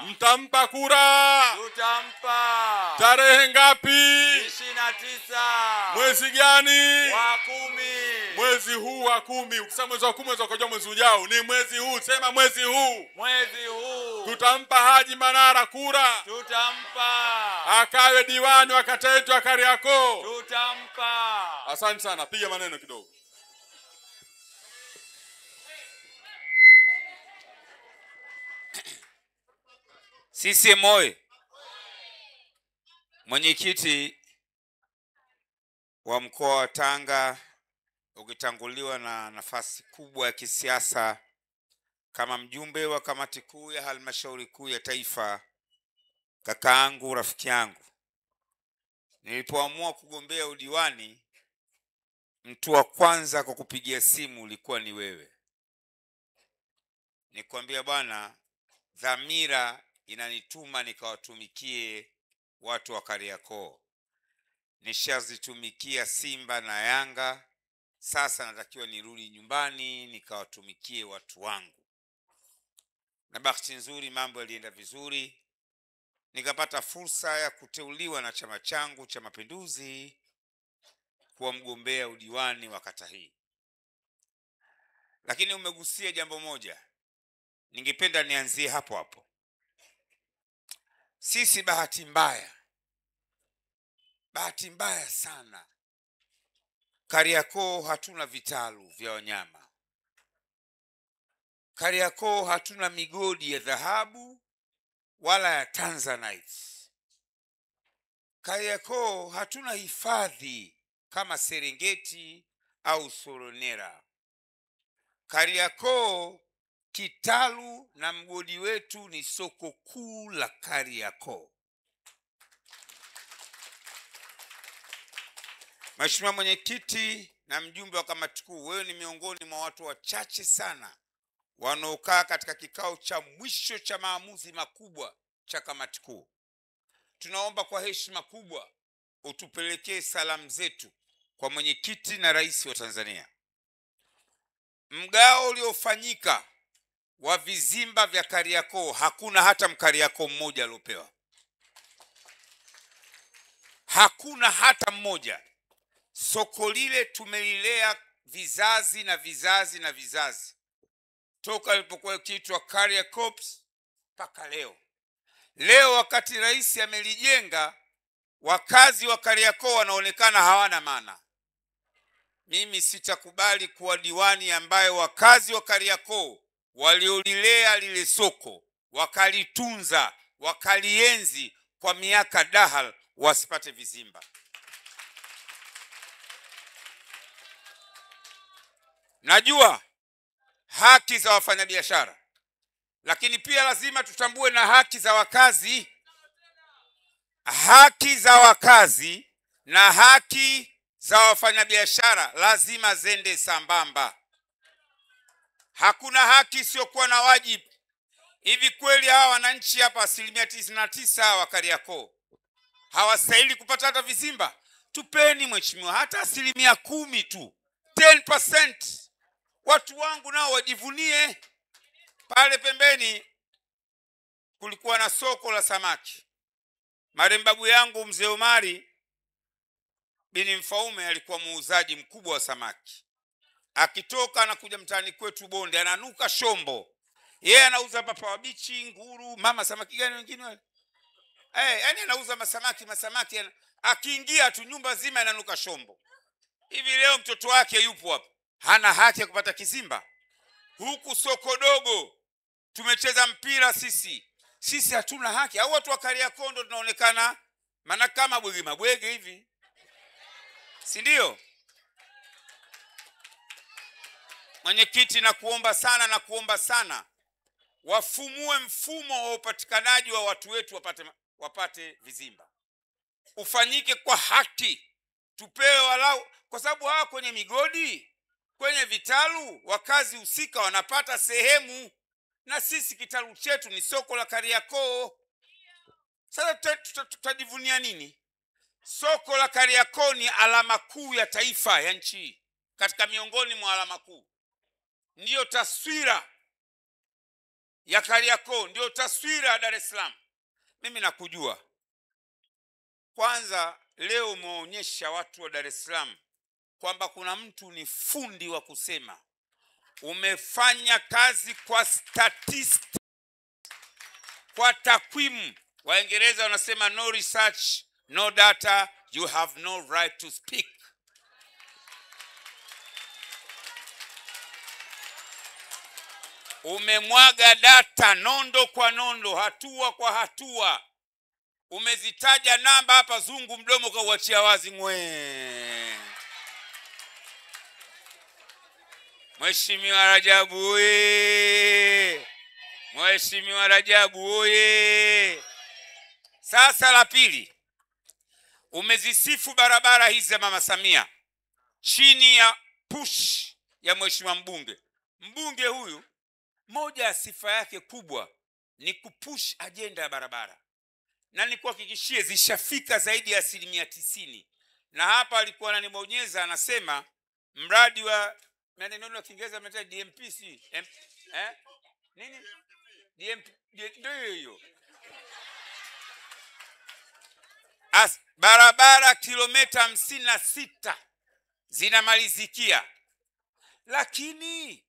Mtampa kura? Tutampa. Tarehe ngapi? 29. Mwezi gani? Wa 10. Mwezi huu wa 10. Ukisema mwezi wa 10 mwezi ukajua mwezi ujao. Ni mwezi huu. Sema mwezi huu. Mwezi huu. Tutampa Haji Manara kura. Tutampa. Akawe diwani wa kata yetu ya Kariakoo. Tutampa. Asante sana. Piga maneno kidogo. CCM oyee! Mwenyekiti wa mkoa wa Tanga, ukitanguliwa na nafasi kubwa ya kisiasa kama mjumbe wa kamati kuu ya halmashauri kuu ya taifa, kakaangu, rafiki yangu, nilipoamua kugombea udiwani, mtu wa kwanza kwa kupigia simu ulikuwa ni wewe. Nikwambia bwana, dhamira inanituma nikawatumikie watu wa Kariakoo. Nishazitumikia Simba na Yanga, sasa natakiwa nirudi nyumbani nikawatumikie watu wangu. Na bahati nzuri mambo yalienda vizuri, nikapata fursa ya kuteuliwa na chama changu cha Mapinduzi kuwa mgombea udiwani wa kata hii. Lakini umegusia jambo moja, ningependa nianzie hapo hapo. Sisi bahati mbaya sana, Kariakoo hatuna vitalu vya wanyama. Kariakoo hatuna migodi ya dhahabu wala ya Tanzanite. Kariakoo hatuna hifadhi kama Serengeti au Soronera. Kariakoo, kitalu na mgodi wetu ni soko kuu la Kariakoo. Mheshimiwa Mwenyekiti na mjumbe wa kamati kuu, wewe ni miongoni mwa watu wachache sana wanaokaa katika kikao cha mwisho cha maamuzi makubwa cha kamati kuu. Tunaomba kwa heshima kubwa utupelekee salamu zetu kwa mwenyekiti na rais wa Tanzania. Mgao uliofanyika wa vizimba vya Kariakoo, hakuna hata Mkariakoo mmoja aliopewa. Hakuna hata mmoja. Soko lile tumelilea vizazi na vizazi na vizazi, toka ilipokuwa kiitwa Kariakoo mpaka leo. Leo wakati rais amelijenga, wakazi wa Kariakoo wanaonekana hawana maana. Mimi sitakubali kuwa diwani ambaye wakazi wa Kariakoo waliolilea lile soko, wakalitunza, wakalienzi kwa miaka dahal, wasipate vizimba. Najua haki za wafanyabiashara, lakini pia lazima tutambue na haki za wakazi. Haki za wakazi na haki za wafanyabiashara lazima zende sambamba. Hakuna haki isiyokuwa na wajibu. Hivi kweli hawa wananchi hapa 99% wa Kariakoo hawastahili kupata hata vizimba? Tupeni mheshimiwa hata 10% tu, 10%. Watu wangu nao wajivunie. Pale pembeni kulikuwa na soko la samaki. Marembabu yangu mzee Omari bin Mfaume alikuwa muuzaji mkubwa wa samaki. Akitoka anakuja mtaani kwetu Bonde, ananuka shombo. Yeye anauza papa wabichi, nguru, mama samaki gani wengine wale? Yaani anauza masamaki. Akiingia tu nyumba zima inanuka shombo. Hivi leo mtoto wake yupo hapa, hana haki ya kupata kizimba? Huku soko dogo tumecheza mpira sisi hatuna haki? Au watu wa Kariakoo ndo tunaonekana maana kama mabwege hivi, si ndio? Mwenyekiti, nakuomba sana wafumue mfumo wa upatikanaji wa watu wetu wapate vizimba. Ufanyike kwa haki, tupewe walau, kwa sababu hawa kwenye migodi, kwenye vitalu, wakazi husika wanapata sehemu, na sisi kitalu chetu ni soko la Kariakoo. Sasa tutajivunia nini? Soko la Kariakoo ni alama kuu ya taifa ya nchi, katika miongoni mwa alama kuu. Ndiyo taswira ya Kariakoo ndio taswira ya Dar es Salaam. Mimi nakujua. Kwanza leo umeonyesha watu wa Dar es Salaam kwamba kuna mtu ni fundi wa kusema. Umefanya kazi kwa statistics, kwa takwimu. Waingereza wanasema no research, no data, you have no right to speak. Umemwaga data nondo kwa nondo, hatua kwa hatua. Umezitaja namba hapa, zungu mdomo kwa uachia wazi ngwe. Mheshimiwa Rajabu oye! Mheshimiwa Rajabu oye! Sasa la pili, umezisifu barabara hizi za Mama Samia chini ya push ya mheshimiwa mbunge. Mbunge huyu moja ya sifa yake kubwa ni kupush agenda ya barabara. Na nikuhakikishie zishafika zaidi ya 90%. Na hapa alikuwa ananibonyeza anasema mradi wa neno la Kiingereza mnaita DMPC. Nini? DMP ndio hiyo. Barabara kilomita 56 zinamalizikia. Lakini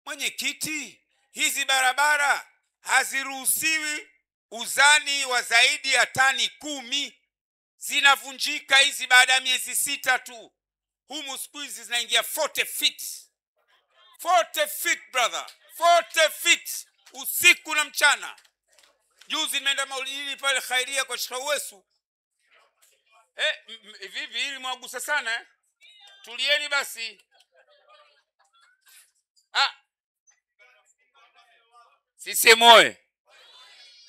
mwenyekiti, hizi barabara haziruhusiwi uzani wa zaidi ya tani 10. Zinavunjika hizi baada ya miezi 6 tu. Humu siku hizi zinaingia 40 feet. 40 feet brother. 40 feet usiku na mchana. Juzi nimeenda maulidi pale Khairia kwa Sheikh Wesu. Vipi hili mwagusa sana Tulieni basi. Sisi moe.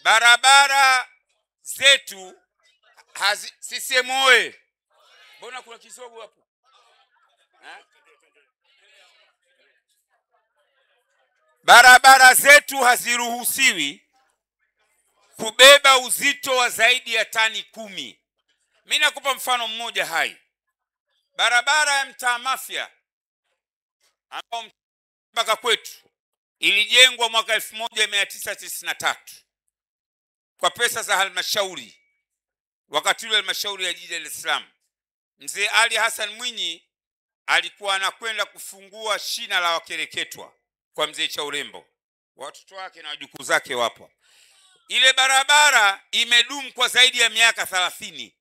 Barabara zetu sisi moe. Mbona kuna kisogo hapo? Barabara zetu haziruhusiwi kubeba uzito wa zaidi ya tani 10. Mimi nakupa mfano mmoja hai. Barabara ya Mtaa Mafia ambao mpaka kwetu ilijengwa mwaka 1993 kwa pesa za halmashauri. Wakati ule halmashauri ya jiji la Dar es Salaam, Mzee Ali Hassan Mwinyi alikuwa anakwenda kufungua shina la wakereketwa kwa Mzee Chaurembo. Watoto wake na wajukuu zake wapo. Ile barabara imedumu kwa zaidi ya miaka 30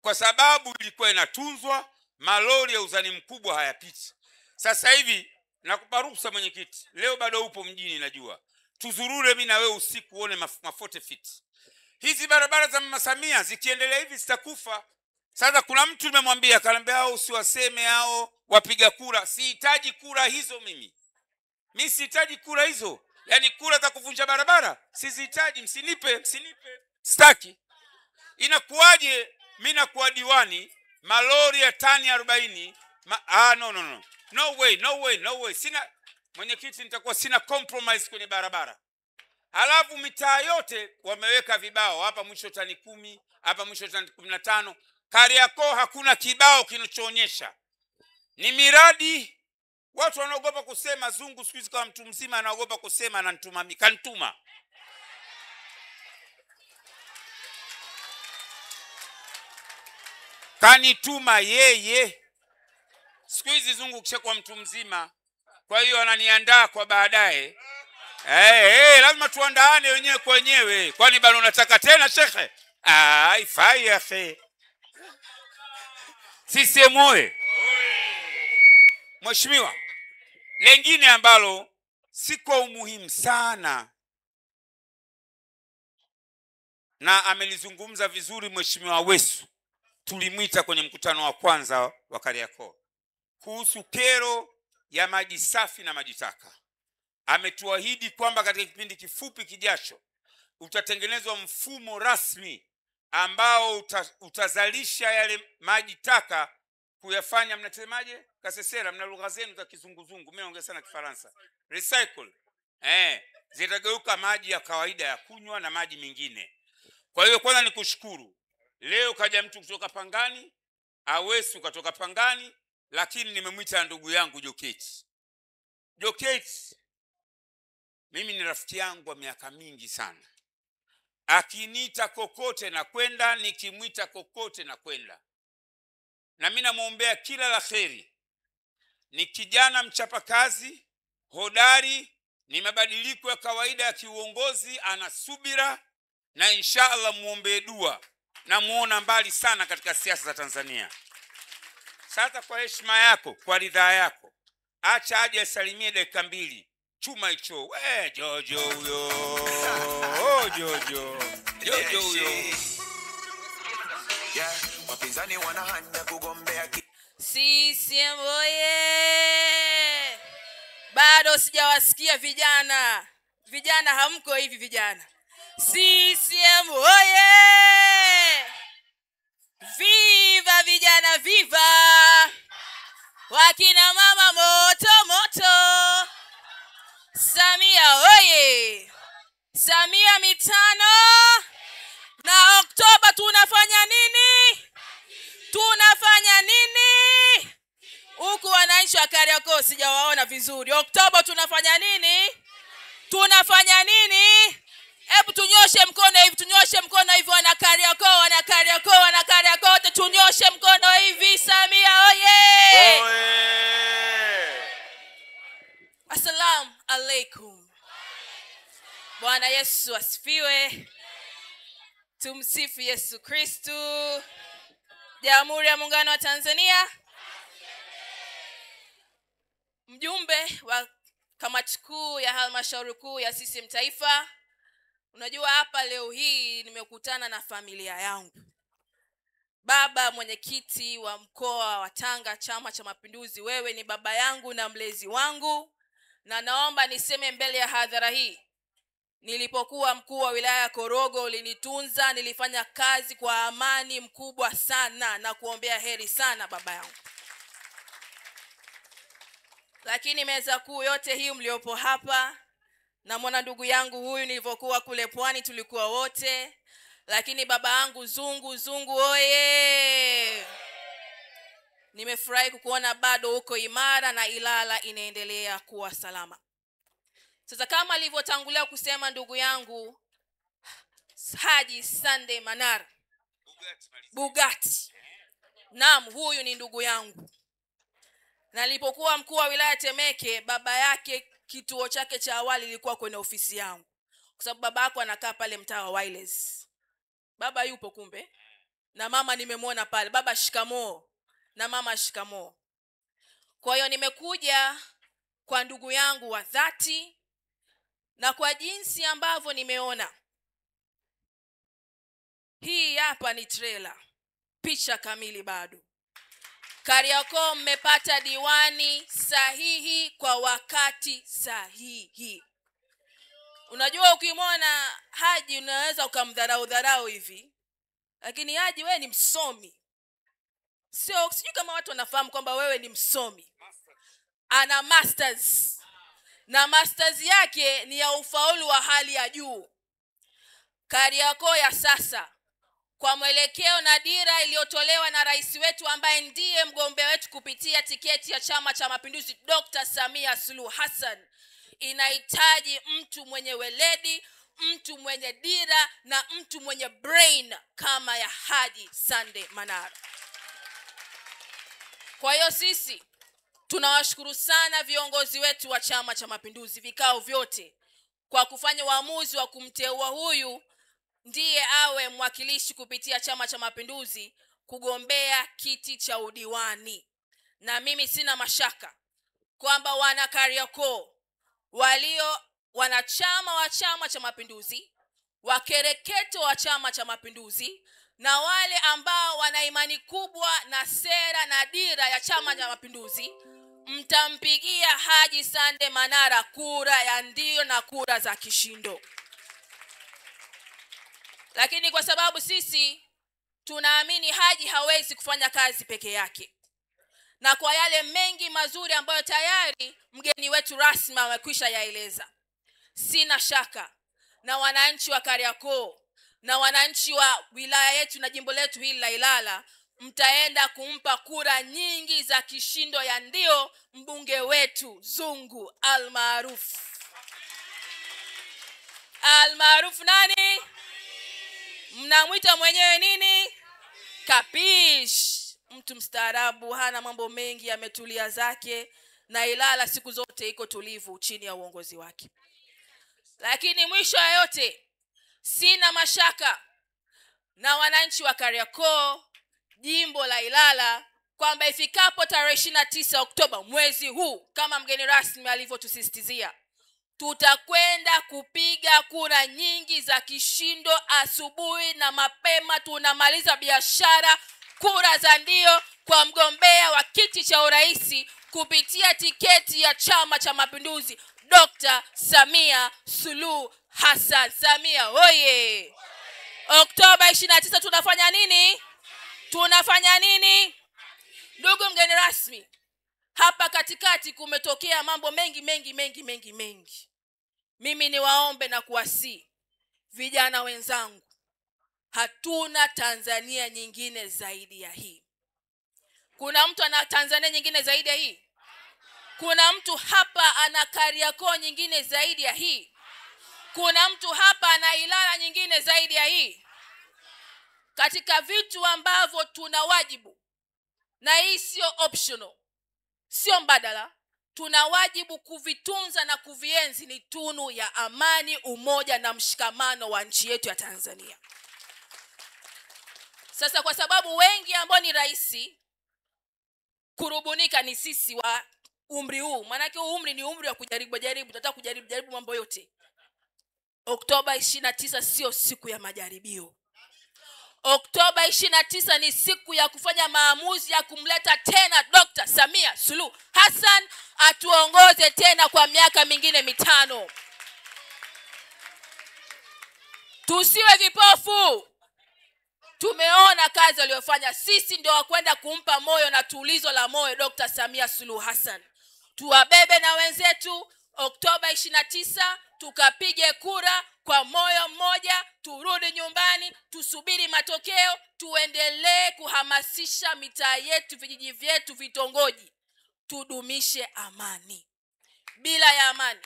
kwa sababu ilikuwa inatunzwa, malori ya uzani mkubwa hayapiti. Sasa hivi nakupa ruhusa mwenyekiti, leo bado upo mjini najua. Tuzurure mimi na wewe usiku uone 40 feet. Hizi barabara za Mama Samia zikiendelea hivi zitakufa. Sasa kuna mtu nimemwambia akaniambia hao usiwaseme hao wapiga kura. Sihitaji kura hizo mimi. Mimi sihitaji kura hizo. Yaani kura za kuvunja barabara sizihitaji, msinipe. Sitaki. Inakuwaje mimi nakuwa diwani malori ya tani 40? No. No way. Sina mwenyekiti, nitakuwa sina compromise kwenye barabara. Halafu mitaa yote wameweka vibao, hapa mwisho tani 10, hapa mwisho tani 15. Kariakoo hakuna kibao kinachoonyesha. Ni miradi. Watu wanaogopa kusema, zungu siku hizi kama mtu mzima anaogopa kusema na kanituma. Kanituma yeye. Siku hizi zungu kisha kwa mtu mzima. Kwa hiyo ananiandaa kwa baadaye. Lazima tuandaane wenyewe kwa wenyewe. Kwani bado unataka tena shekhe? Ifai ya fe. Sisi moe. Mheshimiwa, lengine ambalo siko umuhimu sana na amelizungumza vizuri Mheshimiwa Wesu, tulimuita kwenye mkutano wa kwanza wa Kariakoo kuhusu kero ya maji safi na maji taka. Ametuahidi kwamba katika kipindi kifupi kijacho utatengenezwa mfumo rasmi ambao utazalisha yale maji taka kuyafanya, mnasemaje Kasesera, mna lugha zenu za kizunguzungu, mimi naongea sana Kifaransa, recycle. Zitageuka maji ya kawaida ya kunywa na maji mengine. Kwa hiyo kwanza nikushukuru. Leo kaja mtu kutoka Pangani, Awesu kutoka Pangani, lakini nimemwita ndugu yangu Joketi. mimi ni rafiki yangu wa miaka mingi sana. Akiniita kokote na kwenda, nikimwita kokote na kwenda. Na mimi namuombea kila la kheri. Ni kijana mchapakazi, hodari, ni mabadiliko ya kawaida ya kiuongozi, ana subira, na inshallah muombe dua. Na muona mbali sana katika siasa za Tanzania. Sasa kwa heshima yako, kwa ridhaa yako, acha aje asalimie dakika 2. Chuma hicho. We Jojo huyo. Oh Jojo. Jojo huyo. Wapinzani wanahanda kugombea CCM oye! Bado sijawasikia vijana. Vijana hamko hivi vijana. CCM oye! Viva vijana viva! Wakina mama moto moto! Samia oye! Samia mitano! Na Oktoba tunafanya nini? Tunafanya nini? Huku wananchi wa Kariakoo sijawaona vizuri. Oktoba tunafanya nini? Tunafanya nini? Hebu tunyoshe mkono hivi, tunyoshe mkono hivi wana Kariakoo, wana Kariakoo, wana Kariakoo, wote tunyoshe mkono hivi. Samia oye! Oye! Assalamu alaikum. Bwana Yesu asifiwe. Tumsifu Yesu Kristo. Jamhuri ya Muungano wa Tanzania. Mjumbe wa kamati kuu ya halmashauri kuu ya CCM Taifa. Unajua hapa leo hii nimekutana na familia yangu. Baba mwenyekiti wa mkoa wa Tanga, Chama cha Mapinduzi, wewe ni baba yangu na mlezi wangu, na naomba niseme mbele ya hadhara hii. Nilipokuwa mkuu wa wilaya Korogo ulinitunza, nilifanya kazi kwa amani mkubwa sana na kuombea heri sana baba yangu. Lakini meza kuu yote hii mliopo hapa, na mwana ndugu yangu huyu nilipokuwa kule Pwani tulikuwa wote, lakini baba yangu Zungu oye! Nimefurahi kukuona bado uko imara na Ilala inaendelea kuwa salama. Sasa kama alivyotangulia kusema ndugu yangu Haji Sunday Manara Bugatti. Naam, huyu ni ndugu yangu. Na nilipokuwa mkuu wa wilaya Temeke, baba yake kituo chake cha awali ilikuwa kwenye ofisi yangu. Kwa sababu baba yako anakaa pale mtaa wa Wireless. Baba yupo kumbe. Na mama nimemwona pale. Baba shikamoo na mama shikamoo. Kwa hiyo nimekuja kwa ndugu yangu wa dhati, na kwa jinsi ambavyo nimeona. Hii hapa ni trailer. Picha kamili bado. Kariakoo mmepata diwani sahihi kwa wakati sahihi. Unajua ukimwona Haji unaweza ukamdharau hivi. Lakini Haji wewe ni msomi. Sijui kama watu wanafahamu kwamba wewe ni msomi. Ana masters. Na masters yake ni ya ufaulu wa hali ya juu. Kariakoo ya sasa, kwa mwelekeo na dira iliyotolewa na rais wetu ambaye ndiye mgombea wetu kupitia tiketi ya Chama cha Mapinduzi, Dr. Samia Suluhu Hassan, inahitaji mtu mwenye weledi, mtu mwenye dira na mtu mwenye brain kama ya Haji Sunday Manara. Kwa hiyo sisi tunawashukuru sana viongozi wetu wa Chama cha Mapinduzi, vikao vyote, kwa kufanya uamuzi wa kumteua huyu ndiye awe mwakilishi kupitia Chama cha Mapinduzi kugombea kiti cha udiwani. Na mimi sina mashaka kwamba wana Kariakoo walio wanachama wa Chama cha Mapinduzi, wakereketo wa Chama cha Mapinduzi, na wale ambao wana imani kubwa na sera na dira ya Chama cha Mapinduzi, mtampigia Haji Sunday Manara kura ya ndio na kura za kishindo. Lakini kwa sababu sisi tunaamini Haji hawezi kufanya kazi peke yake, na kwa yale mengi mazuri ambayo tayari mgeni wetu rasmi amekwisha yaeleza, sina shaka na wananchi wa Kariakoo na wananchi wa wilaya yetu na jimbo letu hili la Ilala mtaenda kumpa kura nyingi za kishindo ya ndio mbunge wetu Zungu almaarufu. almaarufu nani? Mnamwita mwenyewe nini? Kapish. Mtu mstaarabu, hana mambo mengi, ametulia zake, na Ilala siku zote iko tulivu chini ya uongozi wake. Lakini mwisho ya yote, sina mashaka na wananchi wa Kariakoo, jimbo la Ilala, kwamba ifikapo tarehe 29 Oktoba mwezi huu, kama mgeni rasmi alivyotusisitizia, tutakwenda kupiga kura nyingi za kishindo asubuhi na mapema. Tunamaliza biashara, kura za ndio kwa mgombea wa kiti cha urais kupitia tiketi ya Chama cha Mapinduzi, Dr. Samia Suluhu Hassan. Samia oye! Oktoba 29 tunafanya nini? Tunafanya nini? Ndugu mgeni rasmi, hapa katikati kumetokea mambo mengi. Mimi niwaombe na kuwasihi vijana wenzangu, hatuna Tanzania nyingine zaidi ya hii. Kuna mtu ana Tanzania nyingine zaidi ya hii? Kuna mtu hapa ana Kariakoo nyingine zaidi ya hii? Kuna mtu hapa ana Ilala nyingine zaidi ya hii? Katika vitu ambavyo tuna wajibu, na hii sio optional, sio mbadala, tuna wajibu kuvitunza na kuvienzi, ni tunu ya amani, umoja na mshikamano wa nchi yetu ya Tanzania. Sasa kwa sababu wengi ambao ni rahisi kurubunika ni sisi wa umri huu, maanake umri ni umri wa kujaribu, tunataka kujaribu mambo yote. Oktoba 29 sio siku ya majaribio. Oktoba 29 ni siku ya kufanya maamuzi ya kumleta tena Dr. Samia Suluhu Hassan atuongoze tena kwa miaka mingine 5. Tusiwe vipofu. Tumeona kazi aliyofanya. Sisi ndio wakwenda kumpa moyo na tulizo la moyo Dr. Samia Suluhu Hassan. Tuwabebe na wenzetu Oktoba 29, tukapige kura kwa moyo mmoja, turudi nyumbani, tusubiri matokeo, tuendelee kuhamasisha mitaa yetu, vijiji vyetu, vitongoji. Tudumishe amani. Bila ya amani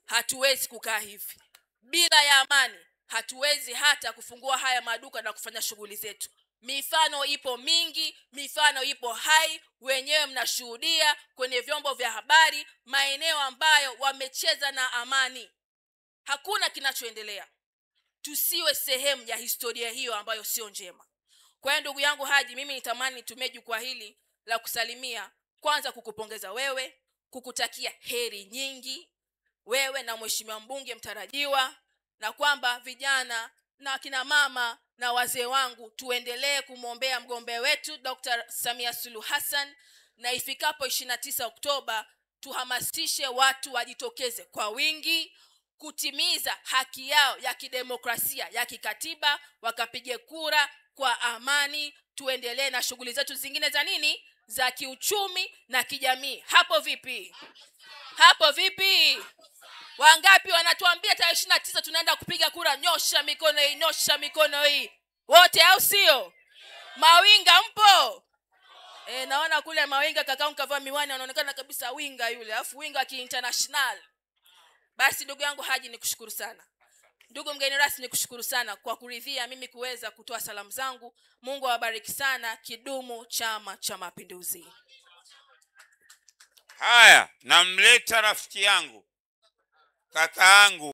hatuwezi kukaa hivi. Bila ya amani hatuwezi hata kufungua haya maduka na kufanya shughuli zetu. Mifano ipo mingi, mifano ipo hai, wenyewe mnashuhudia kwenye vyombo vya habari, maeneo ambayo wamecheza na amani. Hakuna kinachoendelea. Tusiwe sehemu ya historia hiyo ambayo sio njema. Kwa hiyo ndugu yangu Haji, mimi nitamani nitumie jukwaa hili la kusalimia, kwanza kukupongeza wewe, kukutakia heri nyingi wewe na mheshimiwa mbunge mtarajiwa, na kwamba vijana na kina mama na wazee wangu tuendelee kumwombea mgombea wetu Dr. Samia Suluhu Hassan, na ifikapo 29 Oktoba tuhamasishe watu wajitokeze kwa wingi kutimiza haki yao ya kidemokrasia ya kikatiba, wakapige kura kwa amani. Tuendelee na shughuli zetu zingine za nini, za kiuchumi na kijamii. Hapo vipi? Hapo vipi? Wangapi wanatuambia tarehe 29 tunaenda kupiga kura? Nyosha mikono hii, nyosha mikono hii. Wote au sio? Mawinga mpo? Naona kule Mawinga kakaangu kavaa miwani, anaonekana kabisa winga yule, alafu winga ki-international. Basi ndugu yangu Haji, nikushukuru sana. Ndugu mgeni rasmi, nikushukuru sana kwa kuridhia mimi kuweza kutoa salamu zangu. Mungu awabariki sana. Kidumu Chama cha Mapinduzi. Haya, namleta rafiki yangu, kaka yangu